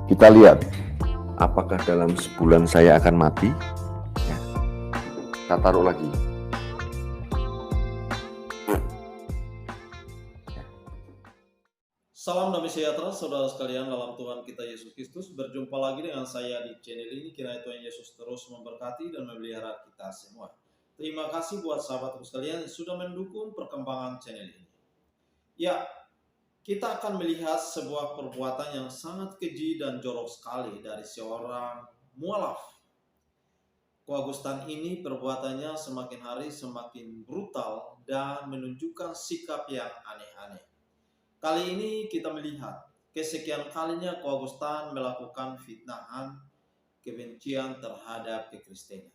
Kita lihat apakah dalam sebulan saya akan mati. Ya. Kita taruh lagi. Salam damai sejahtera saudara sekalian dalam Tuhan kita Yesus Kristus. Berjumpa lagi dengan saya di channel ini. Kiranya Tuhan Yesus terus memberkati dan memelihara kita semua. Terima kasih buat sahabatku sekalian yang sudah mendukung perkembangan channel ini. Ya, kita akan melihat sebuah perbuatan yang sangat keji dan jorok sekali dari seorang mualaf. Augustan ini perbuatannya semakin hari semakin brutal dan menunjukkan sikap yang aneh-aneh. Kali ini kita melihat kesekian kalinya Augustan melakukan fitnahan kebencian terhadap kekristenan.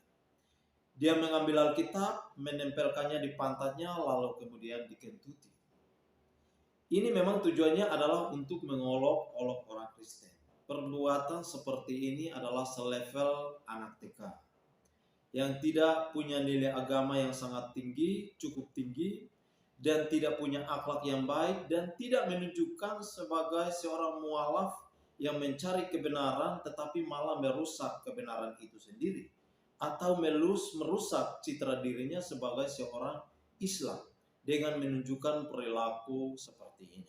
Dia mengambil Alkitab, menempelkannya di pantatnya, lalu kemudian dikentuti. Ini memang tujuannya adalah untuk mengolok-olok orang Kristen. Perbuatan seperti ini adalah selevel anak TK yang tidak punya nilai agama yang sangat tinggi, cukup tinggi, dan tidak punya akhlak yang baik, dan tidak menunjukkan sebagai seorang mualaf yang mencari kebenaran tetapi malah merusak kebenaran itu sendiri, atau merusak citra dirinya sebagai seorang Islam dengan menunjukkan perilaku seperti ini.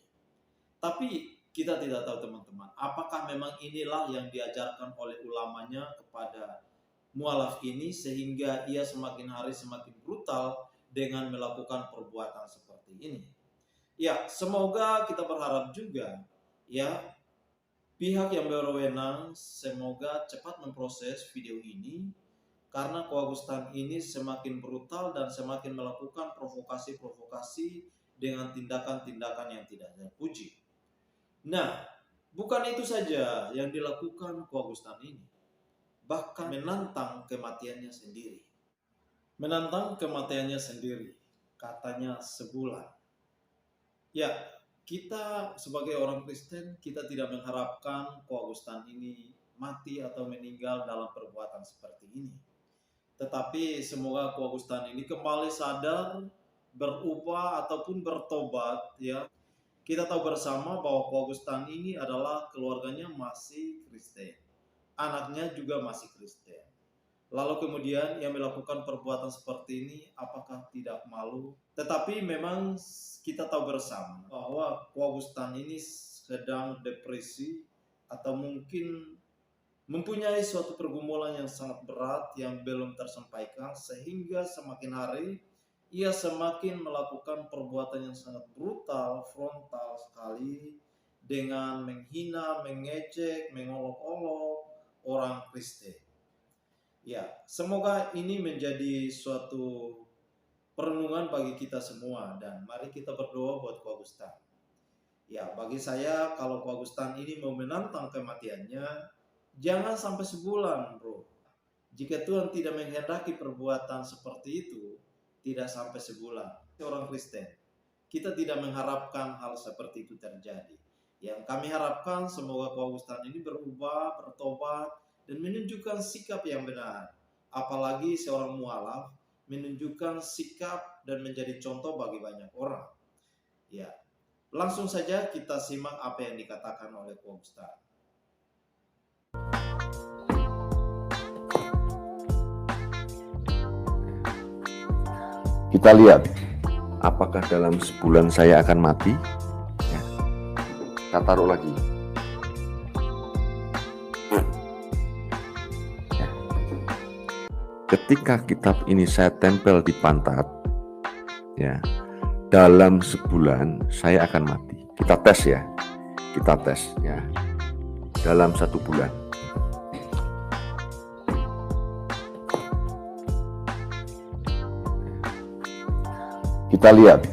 Tapi kita tidak tahu teman-teman, apakah memang inilah yang diajarkan oleh ulamanya kepada mualaf ini sehingga ia semakin hari semakin brutal dengan melakukan perbuatan seperti ini. Ya, semoga kita berharap juga ya pihak yang berwenang semoga cepat memproses video ini, karena Augustan ini semakin brutal dan semakin melakukan provokasi-provokasi dengan tindakan-tindakan yang tidak terpuji. Nah, bukan itu saja yang dilakukan Augustan ini, bahkan menantang kematiannya sendiri. Menantang kematiannya sendiri, katanya sebulan. Ya, kita sebagai orang Kristen, kita tidak mengharapkan Augustan ini mati atau meninggal dalam perbuatan seperti ini. Tetapi semoga Augustan ini kembali sadar, berubah ataupun bertobat ya. Kita tahu bersama bahwa Augustan ini adalah keluarganya masih Kristen. Anaknya juga masih Kristen. Lalu kemudian ia melakukan perbuatan seperti ini, apakah tidak malu? Tetapi memang kita tahu bersama bahwa Augustan ini sedang depresi atau mungkin mempunyai suatu pergumulan yang sangat berat yang belum tersampaikan, sehingga semakin hari ia semakin melakukan perbuatan yang sangat brutal, frontal sekali, dengan menghina, mengejek, mengolok-olok orang Kristen. Ya, semoga ini menjadi suatu perenungan bagi kita semua, dan mari kita berdoa buat Augustan. Ya, bagi saya kalau Augustan ini mau menantang kematiannya, jangan sampai sebulan, bro. Jika Tuhan tidak menghendaki perbuatan seperti itu, tidak sampai sebulan. Orang Kristen, kita tidak mengharapkan hal seperti itu terjadi. Yang kami harapkan semoga Augustan ini berubah, bertobat, dan menunjukkan sikap yang benar. Apalagi seorang mualaf menunjukkan sikap dan menjadi contoh bagi banyak orang. Ya, langsung saja kita simak apa yang dikatakan oleh Augustan. Kita lihat apakah dalam sebulan saya akan mati. Ya. Kita taruh lagi. Ya. Ketika kitab ini saya tempel di pantat, ya, dalam sebulan saya akan mati. Kita tes ya, ya, dalam 1 bulan. Kita lihat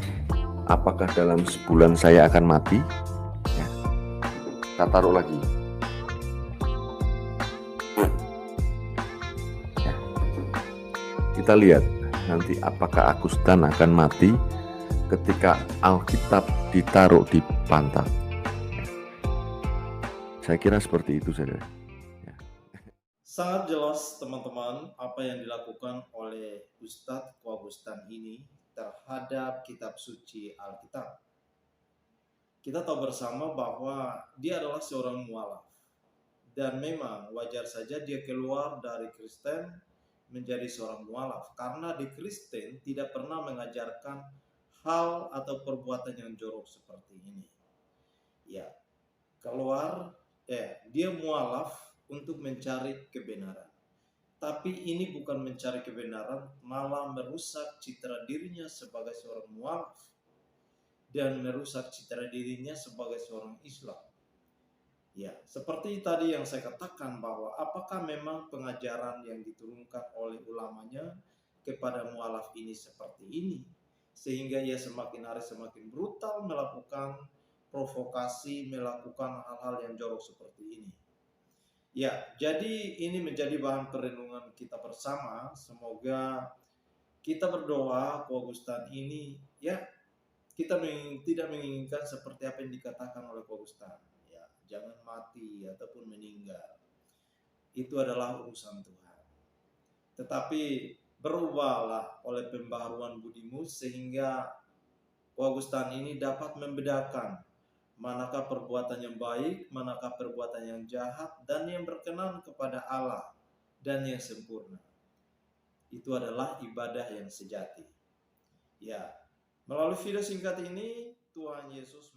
apakah dalam sebulan saya akan mati. Ya. Kita taruh lagi. Ya. Kita lihat nanti apakah Augustan akan mati ketika Alkitab ditaruh di pantat. Saya kira seperti itu, saudara. Ya. Sangat jelas teman-teman apa yang dilakukan oleh Ustadz Augustan ini terhadap kitab suci Alkitab. Kita tahu bersama bahwa dia adalah seorang mualaf. dan memang wajar saja dia keluar dari Kristen menjadi seorang mualaf, karena di Kristen tidak pernah mengajarkan hal atau perbuatan yang jorok seperti ini. Ya, keluar, dia mualaf untuk mencari kebenaran. Tapi ini bukan mencari kebenaran, malah merusak citra dirinya sebagai seorang mualaf dan merusak citra dirinya sebagai seorang Islam. Ya, seperti tadi yang saya katakan, bahwa apakah memang pengajaran yang diturunkan oleh ulamanya kepada mualaf ini seperti ini, sehingga ia semakin hari semakin brutal melakukan provokasi, melakukan hal-hal yang jorok seperti ini. Ya, jadi ini menjadi bahan perenungan kita bersama. Semoga kita berdoa Augustan ini, ya, kita tidak menginginkan seperti apa yang dikatakan oleh Augustan. Ya, jangan mati ataupun meninggal. Itu adalah urusan Tuhan. Tetapi berubahlah oleh pembaharuan budimu, sehingga Augustan ini dapat membedakan manakah perbuatan yang baik, manakah perbuatan yang jahat, dan yang berkenan kepada Allah, dan yang sempurna. Itu adalah ibadah yang sejati. Ya, melalui video singkat ini, Tuhan Yesus